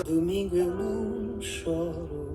Domingo eu não choro.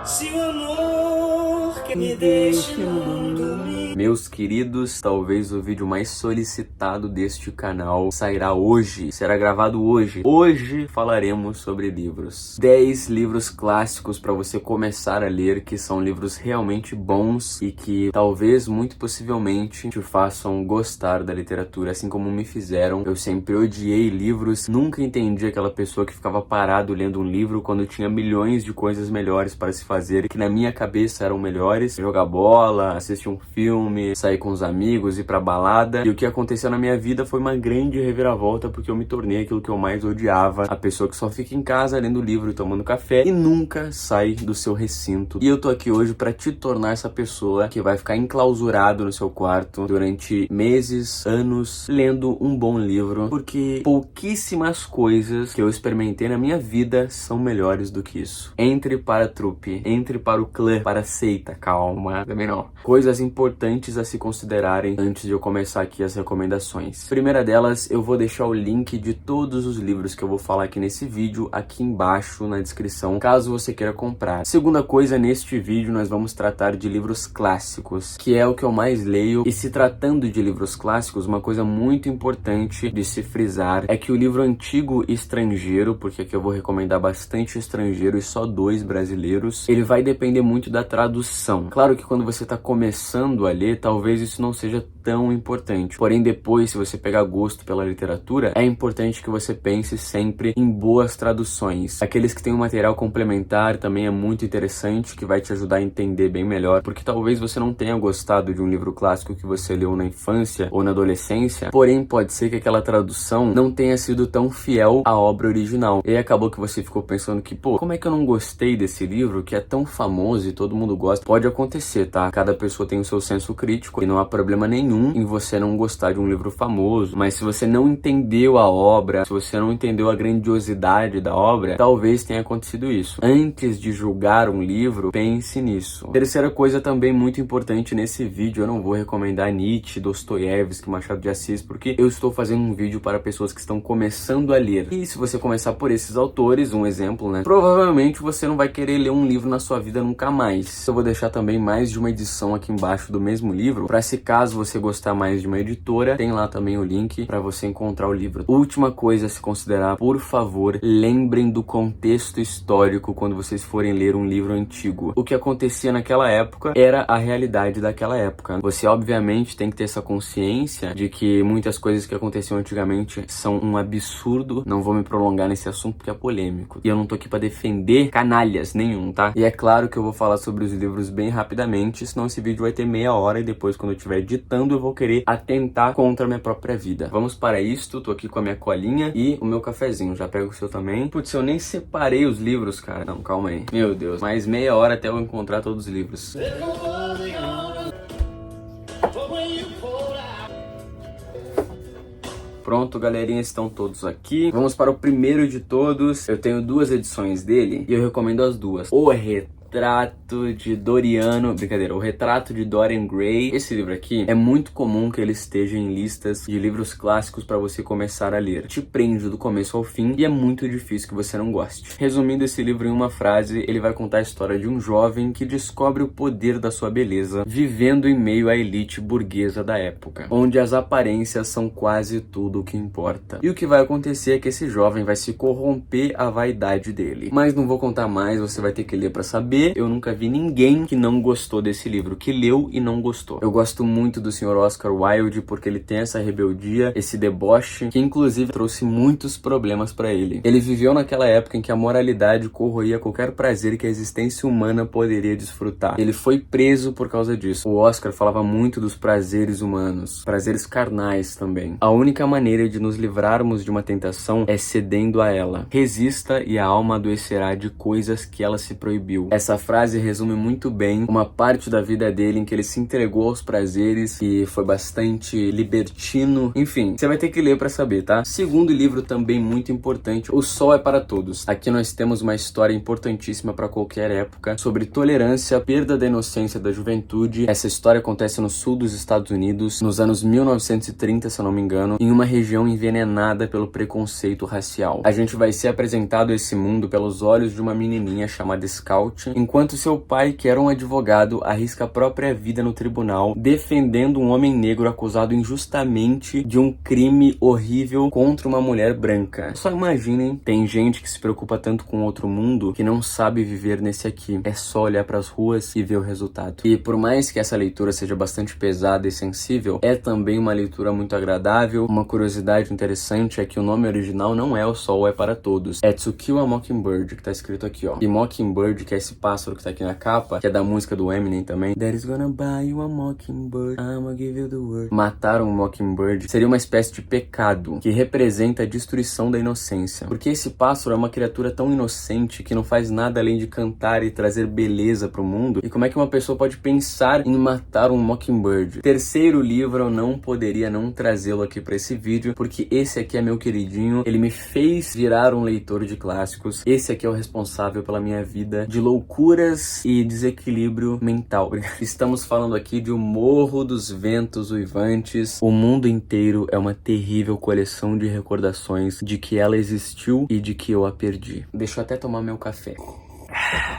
Se o amor que me deixe não dormir. Meus queridos, talvez o vídeo mais solicitado deste canal sairá hoje, será gravado hoje. Hoje falaremos sobre livros. 10 livros clássicos para você começar a ler, que são livros realmente bons e que talvez, muito possivelmente, te façam gostar da literatura, assim como me fizeram. Eu sempre odiei livros, nunca entendi aquela pessoa que ficava parado lendo um livro quando tinha milhões de coisas melhores para se fazer, que na minha cabeça eram melhores. Jogar bola, assistir um filme, sair com os amigos, ir pra balada. E o que aconteceu na minha vida foi uma grande reviravolta, porque eu me tornei aquilo que eu mais odiava, a pessoa que só fica em casa lendo livro e tomando café e nunca sai do seu recinto. E eu tô aqui hoje pra te tornar essa pessoa que vai ficar enclausurado no seu quarto durante meses, anos, lendo um bom livro, porque pouquíssimas coisas que eu experimentei na minha vida são melhores do que isso. Entre para a trupe, entre para o clã, para a seita, calma, também não. Coisas importantes a se considerarem antes de eu começar aqui as recomendações. Primeira delas, eu vou deixar o link de todos os livros que eu vou falar aqui nesse vídeo aqui embaixo na descrição, caso você queira comprar. Segunda coisa, neste vídeo nós vamos tratar de livros clássicos, que é o que eu mais leio. E se tratando de livros clássicos, uma coisa muito importante de se frisar é que o livro antigo e estrangeiro, porque aqui eu vou recomendar bastante estrangeiro e só 2 brasileiros, ele vai depender muito da tradução. Claro que quando você está começando a ler, talvez isso não seja tão importante. Porém, depois, se você pegar gosto pela literatura, é importante que você pense sempre em boas traduções. Aqueles que têm um material complementar também é muito interessante, que vai te ajudar a entender bem melhor, porque talvez você não tenha gostado de um livro clássico que você leu na infância ou na adolescência, porém pode ser que aquela tradução não tenha sido tão fiel à obra original. E aí acabou que você ficou pensando que, pô, como é que eu não gostei desse livro que é tão famoso e todo mundo gosta? Pode acontecer, tá? Cada pessoa tem o seu senso crítico e não há problema nenhum em você não gostar de um livro famoso, mas se você não entendeu a obra, se você não entendeu a grandiosidade da obra, talvez tenha acontecido isso. Antes de julgar um livro, pense nisso. Terceira coisa também muito importante nesse vídeo, eu não vou recomendar Nietzsche, Dostoiévski, Machado de Assis, porque eu estou fazendo um vídeo para pessoas que estão começando a ler. E se você começar por esses autores, um exemplo, né? Provavelmente você não vai querer ler um livro na sua vida nunca mais. Eu vou deixar também mais de uma edição aqui embaixo do mesmo livro, para se caso você gostar mais de uma editora, tem lá também o link para você encontrar o livro. Última coisa a se considerar, por favor, lembrem do contexto histórico quando vocês forem ler um livro antigo. O que acontecia naquela época era a realidade daquela época. Você obviamente tem que ter essa consciência de que muitas coisas que aconteciam antigamente são um absurdo. Não vou me prolongar nesse assunto porque é polêmico. E eu não tô aqui para defender canalhas nenhum, tá? E é claro que eu vou falar sobre os livros bem rapidamente, senão esse vídeo vai ter meia hora e depois, quando eu estiver editando, eu vou querer atentar contra a minha própria vida. Vamos para isto, tô aqui com a minha colinha e o meu cafezinho, já pego o seu também. Putz, eu nem separei os livros, cara. Não, calma aí. Meu Deus, mais meia hora até eu encontrar todos os livros. Pronto, galerinha, estão todos aqui. Vamos para o primeiro de todos. Eu tenho 2 edições dele e eu recomendo as duas. O Retrato de Doriano... Brincadeira, O Retrato de Dorian Gray. Esse livro aqui é muito comum que ele esteja em listas de livros clássicos para você começar a ler. Te prende do começo ao fim e é muito difícil que você não goste. Resumindo esse livro em uma frase, ele vai contar a história de um jovem que descobre o poder da sua beleza vivendo em meio à elite burguesa da época, onde as aparências são quase tudo o que importa. E o que vai acontecer é que esse jovem vai se corromper à vaidade dele. Mas não vou contar mais, você vai ter que ler para saber. Eu nunca vi ninguém que não gostou desse livro, que leu e não gostou. Eu gosto muito do Sr. Oscar Wilde porque ele tem essa rebeldia, esse deboche, que inclusive trouxe muitos problemas para ele. Ele viveu naquela época em que a moralidade corroía qualquer prazer que a existência humana poderia desfrutar. Ele foi preso por causa disso. O Oscar falava muito dos prazeres humanos, prazeres carnais também. A única maneira de nos livrarmos de uma tentação é cedendo a ela. Resista e a alma adoecerá de coisas que ela se proibiu. Essa Essa frase resume muito bem uma parte da vida dele em que ele se entregou aos prazeres e foi bastante libertino. Enfim, você vai ter que ler pra saber, tá? Segundo livro também muito importante, O Sol é para Todos. Aqui nós temos uma história importantíssima para qualquer época sobre tolerância, perda da inocência da juventude. Essa história acontece no sul dos Estados Unidos, nos anos 1930, se eu não me engano, em uma região envenenada pelo preconceito racial. A gente vai ser apresentado a esse mundo pelos olhos de uma menininha chamada Scout, enquanto seu pai, que era um advogado, arrisca a própria vida no tribunal, defendendo um homem negro acusado injustamente de um crime horrível contra uma mulher branca. Só imaginem, tem gente que se preocupa tanto com outro mundo que não sabe viver nesse aqui. É só olhar pras ruas e ver o resultado. E por mais que essa leitura seja bastante pesada e sensível, é também uma leitura muito agradável. Uma curiosidade interessante é que o nome original não é O Sol é para Todos, é To Kill a Mockingbird, que tá escrito aqui, ó. E Mockingbird, que é esse pássaro que tá aqui na capa, que é da música do Eminem também. That is gonna buy you a mockingbird, I'ma give you the word. Matar um Mockingbird seria uma espécie de pecado que representa a destruição da inocência, porque esse pássaro é uma criatura tão inocente que não faz nada além de cantar e trazer beleza pro mundo. E como é que uma pessoa pode pensar em matar um Mockingbird? Terceiro livro, eu não poderia não trazê-lo aqui pra esse vídeo, porque esse aqui é meu queridinho, ele me fez virar um leitor de clássicos. Esse aqui é o responsável pela minha vida de loucuras e desequilíbrio mental. Estamos falando aqui de O Morro dos Ventos Uivantes. O mundo inteiro é uma terrível coleção de recordações de que ela existiu e de que eu a perdi. Deixa eu até tomar meu café.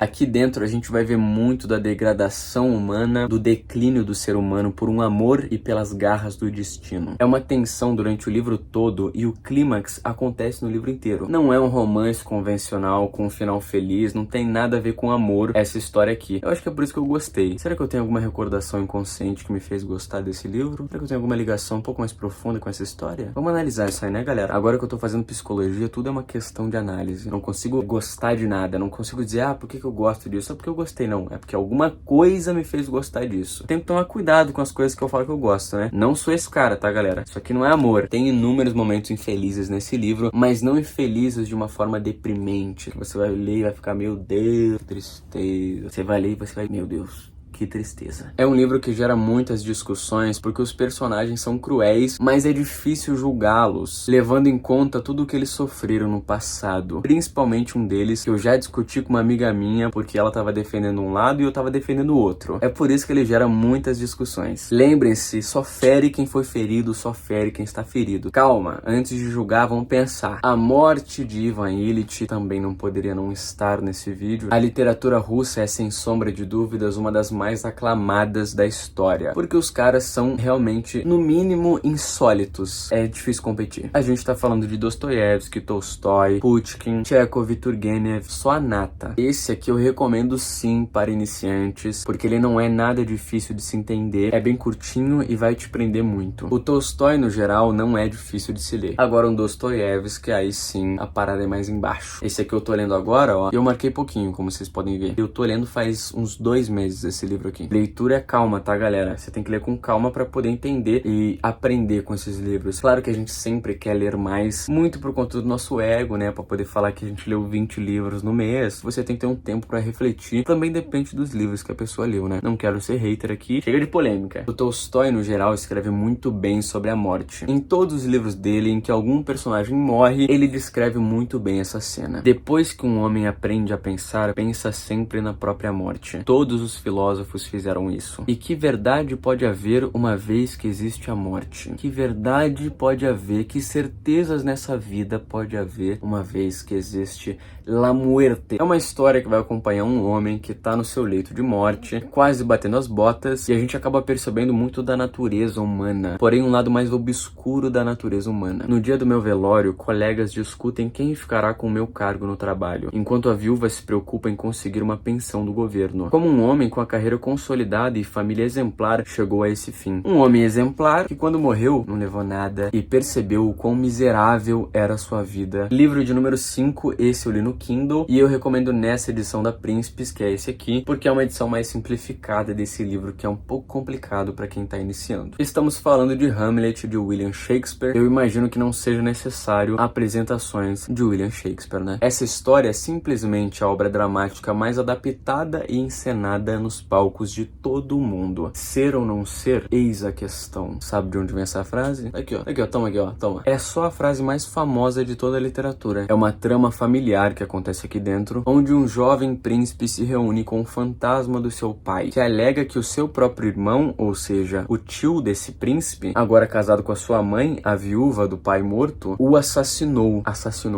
Aqui dentro a gente vai ver muito da degradação humana, do declínio do ser humano por um amor e pelas garras do destino. É uma tensão durante o livro todo e o clímax acontece no livro inteiro. Não é um romance convencional com um final feliz, não tem nada a ver com amor essa história aqui. Eu acho que é por isso que eu gostei. Será que eu tenho alguma recordação inconsciente que me fez gostar desse livro? Será que eu tenho alguma ligação um pouco mais profunda com essa história? Vamos analisar isso aí, né, galera? Agora que eu tô fazendo psicologia, tudo é uma questão de análise. Eu não consigo gostar de nada, não consigo dizer, por que eu gosto disso? Só porque eu gostei, não. É porque alguma coisa me fez gostar disso. Tenho que tomar cuidado com as coisas que eu falo que eu gosto, né? Não sou esse cara, tá, galera? Isso aqui não é amor. Tem inúmeros momentos infelizes nesse livro, mas não infelizes de uma forma deprimente. Você vai ler e vai ficar, meu Deus, que tristeza. Você vai ler e você vai, meu Deus, que tristeza. É um livro que gera muitas discussões porque os personagens são cruéis, mas é difícil julgá-los, levando em conta tudo o que eles sofreram no passado. Principalmente um deles que eu já discuti com uma amiga minha porque ela tava defendendo um lado e eu tava defendendo o outro. É por isso que ele gera muitas discussões. Lembrem-se, só fere quem foi ferido, só fere quem está ferido. Calma, antes de julgar, vamos pensar. A morte de Ivan Ilitch também não poderia não estar nesse vídeo. A literatura russa é, sem sombra de dúvidas, uma das mais aclamadas da história, porque os caras são realmente, no mínimo, insólitos. É difícil competir. A gente tá falando de Dostoiévski, Tolstói, Pushkin, Chekhov e Turgenev, só a nata. Esse aqui eu recomendo sim para iniciantes, porque ele não é nada difícil de se entender, é bem curtinho e vai te prender muito. O Tolstói, no geral, não é difícil de se ler. Agora um Dostoiévski, aí sim, a parada é mais embaixo. Esse aqui eu tô lendo agora, ó, eu marquei pouquinho, como vocês podem ver. Eu tô lendo faz uns 2 meses esse livro aqui. Leitura é calma, tá, galera? Você tem que ler com calma pra poder entender e aprender com esses livros. Claro que a gente sempre quer ler mais, muito por conta do nosso ego, né? Pra poder falar que a gente leu 20 livros no mês. Você tem que ter um tempo pra refletir. Também depende dos livros que a pessoa leu, né? Não quero ser hater aqui. Chega de polêmica. O Tolstói, no geral, escreve muito bem sobre a morte. Em todos os livros dele, em que algum personagem morre, ele descreve muito bem essa cena. Depois que um homem aprende a pensar, pensa sempre na própria morte. Todos os filósofos fizeram isso. E que verdade pode haver uma vez que existe a morte? Que verdade pode haver, que certezas nessa vida pode haver uma vez que existe la muerte? É uma história que vai acompanhar um homem que tá no seu leito de morte, quase batendo as botas, e a gente acaba percebendo muito da natureza humana, porém um lado mais obscuro da natureza humana. No dia do meu velório, colegas discutem quem ficará com o meu cargo no trabalho, enquanto a viúva se preocupa em conseguir uma pensão do governo. Como um homem com a carreira carreira consolidada e família exemplar chegou a esse fim. Um homem exemplar que quando morreu não levou nada e percebeu o quão miserável era a sua vida. Livro de número 5, esse eu li no Kindle e eu recomendo nessa edição da Príncipes, que é esse aqui, porque é uma edição mais simplificada desse livro que é um pouco complicado para quem tá iniciando. Estamos falando de Hamlet de William Shakespeare. Eu imagino que não seja necessário apresentações de William Shakespeare, né? Essa história é simplesmente a obra dramática mais adaptada e encenada nos palcos de todo o mundo. Ser ou não ser, eis a questão. Sabe de onde vem essa frase? Aqui, ó, toma. É só a frase mais famosa de toda a literatura. É uma trama familiar que acontece aqui dentro, onde um jovem príncipe se reúne com o fantasma do seu pai, que alega que o seu próprio irmão, ou seja, o tio desse príncipe, agora casado com a sua mãe, a viúva do pai morto, o assassinou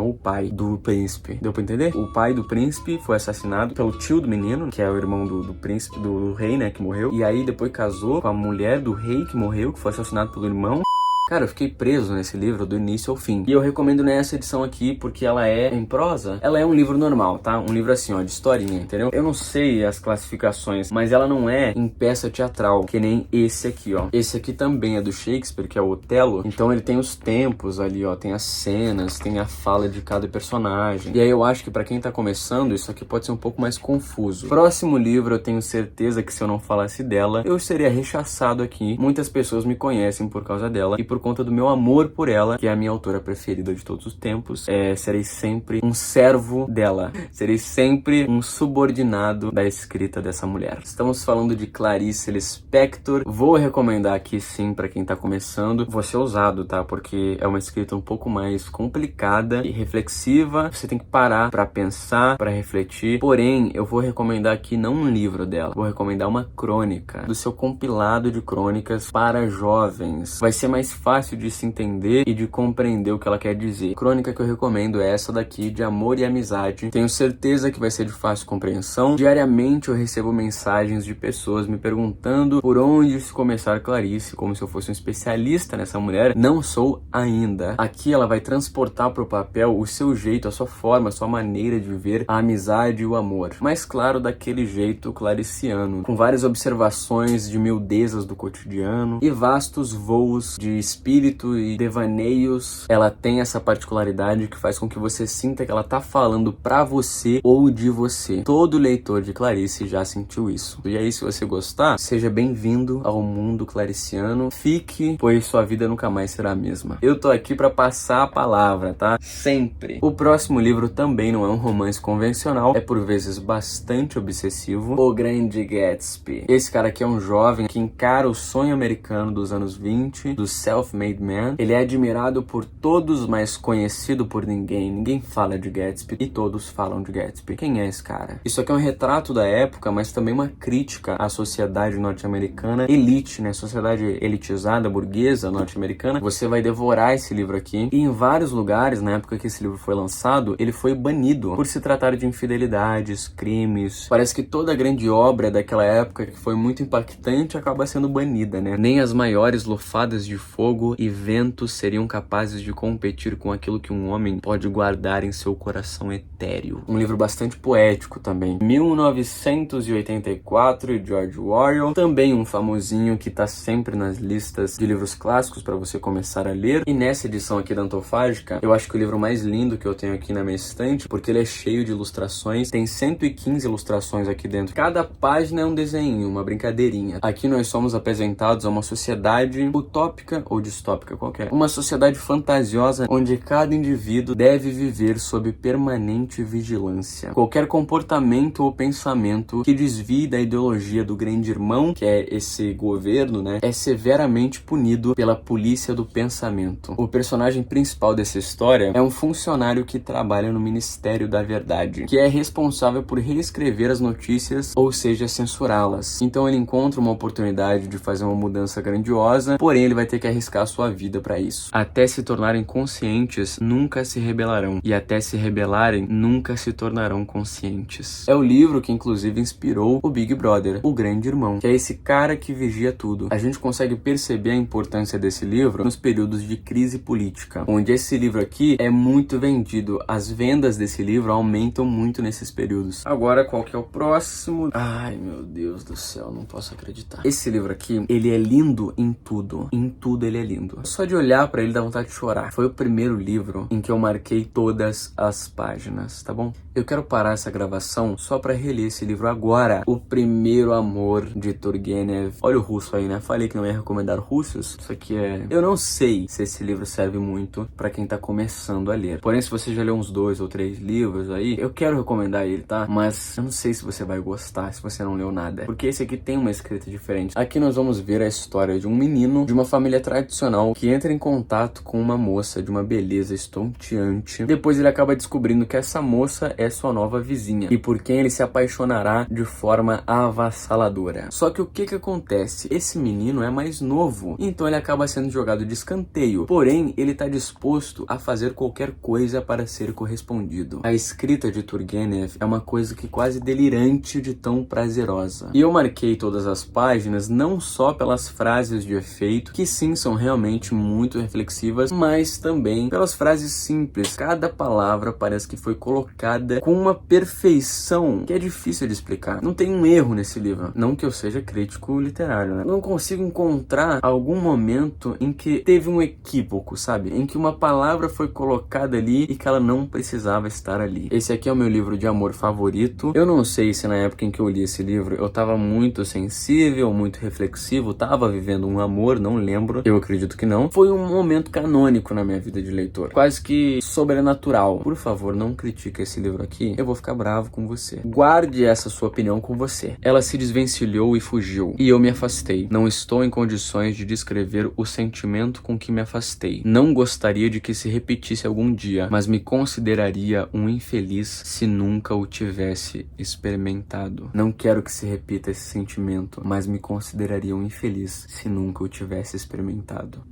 o pai do príncipe. Deu pra entender? O pai do príncipe foi assassinado pelo tio do menino, que é o irmão do príncipe, do rei, né, que morreu. E aí depois casou com a mulher do rei que morreu, que foi assassinado pelo irmão. Cara, eu fiquei preso nesse livro do início ao fim. E eu recomendo nessa edição aqui porque ela é em prosa. Ela é um livro normal, tá? Um livro assim, ó, de historinha, entendeu? Eu não sei as classificações, mas ela não é em peça teatral, que nem esse aqui, ó. Esse aqui também é do Shakespeare, que é o Otelo. Então ele tem os tempos ali, ó. Tem as cenas, tem a fala de cada personagem. E aí eu acho que pra quem tá começando, isso aqui pode ser um pouco mais confuso. Próximo livro, eu tenho certeza que se eu não falasse dela, eu seria rechaçado aqui. Muitas pessoas me conhecem por causa dela. E por conta do meu amor por ela, que é a minha autora preferida de todos os tempos, serei sempre um servo dela. Serei sempre um subordinado da escrita dessa mulher. Estamos falando de Clarice Lispector. Vou recomendar aqui sim pra quem tá começando. Vou ser ousado, tá? Porque é uma escrita um pouco mais complicada e reflexiva. Você tem que parar pra pensar, pra refletir. Porém, eu vou recomendar aqui não um livro dela. Vou recomendar uma crônica do seu compilado de crônicas para jovens. Vai ser mais fácil de se entender e de compreender o que ela quer dizer. A crônica que eu recomendo é essa daqui, de amor e amizade. Tenho certeza que vai ser de fácil compreensão. Diariamente eu recebo mensagens de pessoas me perguntando por onde se começar Clarice, como se eu fosse um especialista nessa mulher. Não sou ainda. Aqui ela vai transportar para o papel o seu jeito, a sua forma, a sua maneira de ver a amizade e o amor. Mas claro, daquele jeito clariciano, com várias observações de miudezas do cotidiano e vastos voos de espírito e devaneios. Ela tem essa particularidade que faz com que você sinta que ela tá falando pra você ou de você. Todo leitor de Clarice já sentiu isso. E aí, se você gostar, seja bem-vindo ao mundo clariciano. Fique, pois sua vida nunca mais será a mesma. Eu tô aqui pra passar a palavra, tá? Sempre. O próximo livro também não é um romance convencional, é por vezes bastante obsessivo. O Grande Gatsby. Esse cara aqui é um jovem que encara o sonho americano dos anos 20, do self-made man. Ele é admirado por todos, mas conhecido por ninguém. Ninguém fala de Gatsby e todos falam de Gatsby. Quem é esse cara? Isso aqui é um retrato da época, mas também uma crítica à sociedade norte-americana elite, né? Sociedade elitizada, burguesa norte-americana. Você vai devorar esse livro aqui. E em vários lugares, na época que esse livro foi lançado, ele foi banido por se tratar de infidelidades, crimes. Parece que toda a grande obra daquela época, que foi muito impactante, acaba sendo banida, né? Nem as maiores lufadas de fogo e vento seriam capazes de competir com aquilo que um homem pode guardar em seu coração etéreo. Um livro bastante poético também. 1984, George Orwell, também um famosinho que tá sempre nas listas de livros clássicos para você começar a ler. E nessa edição aqui da Antofágica, eu acho que o livro mais lindo que eu tenho aqui na minha estante, porque ele é cheio de ilustrações, tem 115 ilustrações aqui dentro. Cada página é um desenho, uma brincadeirinha. Aqui nós somos apresentados a uma sociedade utópica ou distópica qualquer. Uma sociedade fantasiosa onde cada indivíduo deve viver sob permanente vigilância. Qualquer comportamento ou pensamento que desvie da ideologia do grande irmão, que é esse governo, né, é severamente punido pela polícia do pensamento. O personagem principal dessa história é um funcionário que trabalha no Ministério da Verdade, que é responsável por reescrever as notícias, ou seja, censurá-las. Então ele encontra uma oportunidade de fazer uma mudança grandiosa, porém ele vai ter que arriscar arriscar a sua vida para isso. Até se tornarem conscientes, nunca se rebelarão. E até se rebelarem, nunca se tornarão conscientes. É o livro que inclusive inspirou o Big Brother, o Grande Irmão, que é esse cara que vigia tudo. A gente consegue perceber a importância desse livro nos períodos de crise política, onde esse livro aqui é muito vendido. As vendas desse livro aumentam muito nesses períodos. Agora, qual que é o próximo? Ai, meu Deus do céu, não posso acreditar. Esse livro aqui, ele é lindo em tudo. Em tudo ele é lindo. Só de olhar pra ele dá vontade de chorar. Foi o primeiro livro em que eu marquei todas as páginas, tá bom? Eu quero parar essa gravação só pra reler esse livro agora. O Primeiro Amor, de Turgenev. Olha o russo aí, né? Falei que não ia recomendar russos. Isso aqui é... Eu não sei se esse livro serve muito pra quem tá começando a ler. Porém, se você já leu uns 2 ou 3 livros aí, eu quero recomendar ele, tá? Mas eu não sei se você vai gostar se você não leu nada. Porque esse aqui tem uma escrita diferente. Aqui nós vamos ver a história de um menino de uma família tradicional que entra em contato com uma moça de uma beleza estonteante. Depois ele acaba descobrindo que essa moça é sua nova vizinha e por quem ele se apaixonará de forma avassaladora. Só que o que acontece? Esse menino é mais novo, então ele acaba sendo jogado de escanteio. Porém, ele está disposto a fazer qualquer coisa para ser correspondido. A escrita de Turgenev é uma coisa que quase delirante de tão prazerosa. E eu marquei todas as páginas não só pelas frases de efeito, que sim são realmente muito reflexivas, mas também pelas frases simples. Cada palavra parece que foi colocada com uma perfeição que é difícil de explicar. Não tem um erro nesse livro. Não que eu seja crítico literário, né? Não consigo encontrar algum momento em que teve um equívoco, sabe? Em que uma palavra foi colocada ali e que ela não precisava estar ali. Esse aqui é o meu livro de amor favorito. Eu não sei se na época em que eu li esse livro eu tava muito sensível, muito reflexivo, tava vivendo um amor, não lembro. Eu acredito que não. Foi um momento canônico na minha vida de leitor. Quase que sobrenatural. Por favor, não critique esse livro aqui. Eu vou ficar bravo com você. Guarde essa sua opinião com você. Ela se desvencilhou e fugiu. E eu me afastei. Não estou em condições de descrever o sentimento com que me afastei. Não gostaria de que se repetisse algum dia, mas me consideraria um infeliz se nunca o tivesse experimentado. Não quero que se repita esse sentimento, mas me consideraria um infeliz se nunca o tivesse experimentado.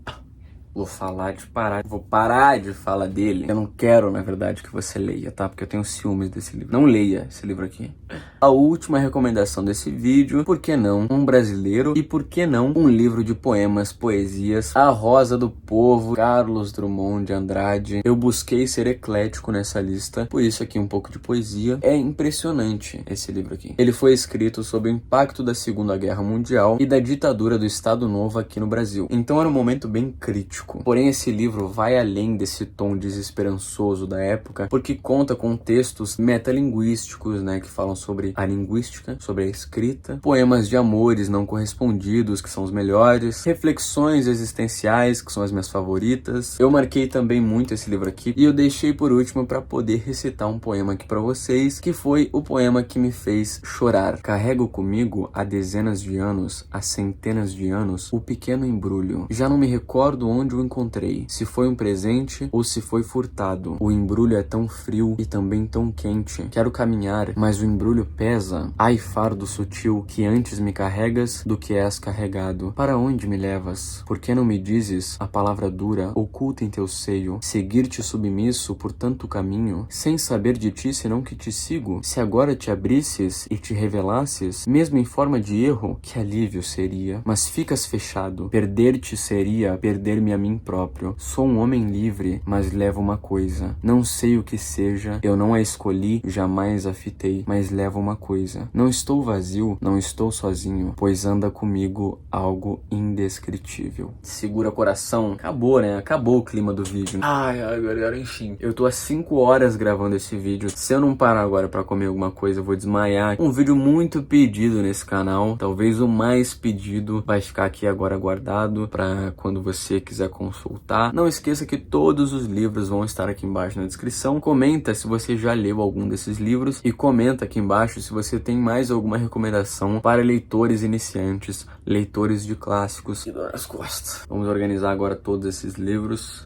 Vou parar de falar dele. Eu não quero, na verdade, que você leia, tá? Porque eu tenho ciúmes desse livro. Não leia esse livro aqui. A última recomendação desse vídeo, por que não um brasileiro e por que não um livro de poemas, poesias, A Rosa do Povo, Carlos Drummond de Andrade. Eu busquei ser eclético nessa lista, por isso aqui um pouco de poesia. É impressionante esse livro aqui. Ele foi escrito sob o impacto da Segunda Guerra Mundial e da ditadura do Estado Novo aqui no Brasil. Então era um momento bem crítico. Porém, esse livro vai além desse tom desesperançoso da época, porque conta com textos metalinguísticos, né, que falam sobre a linguística, sobre a escrita, poemas de amores não correspondidos, que são os melhores, reflexões existenciais, que são as minhas favoritas. Eu marquei também muito esse livro aqui e eu deixei por último para poder recitar um poema aqui para vocês, que foi o poema que me fez chorar. Carrego comigo há dezenas de anos, há centenas de anos, o pequeno embrulho. Já não me recordo onde o encontrei, se foi um presente ou se foi furtado. O embrulho é tão frio e também tão quente. Quero caminhar, mas o embrulho pesa. Ai, fardo sutil, que antes me carregas do que és carregado. Para onde me levas? Por que não me dizes a palavra dura, oculta em teu seio? Seguir-te submisso por tanto caminho, sem saber de ti senão que te sigo. Se agora te abrisses e te revelasses, mesmo em forma de erro, que alívio seria. Mas ficas fechado. Perder-te seria perder-me a mim próprio. Sou um homem livre, mas levo uma coisa. Não sei o que seja, eu não a escolhi, jamais a fitei, mas levo uma coisa. Não estou vazio, não estou sozinho, pois anda comigo algo indescritível. Segura coração. Acabou, né? Acabou o clima do vídeo. Ai, agora enfim. Eu tô há 5 horas gravando esse vídeo. Se eu não parar agora pra comer alguma coisa, eu vou desmaiar. Um vídeo muito pedido nesse canal. Talvez o mais pedido. Vai ficar aqui agora guardado pra quando você quiser consultar. Não esqueça que todos os livros vão estar aqui embaixo na descrição. Comenta se você já leu algum desses livros e comenta aqui embaixo se você tem mais alguma recomendação para leitores iniciantes, leitores de clássicos. E dor nas costas. Vamos organizar agora todos esses livros.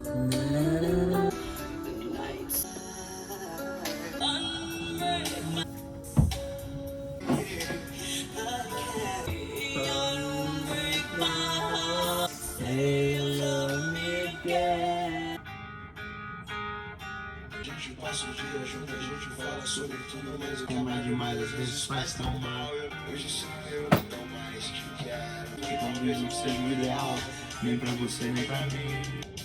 Hey, love. A gente passa o dia junto, a gente fala sobre tudo, mas o que é demais às vezes faz tão mal. Hoje só eu que não mais te quero. Que talvez não seja o ideal, nem pra você nem pra mim.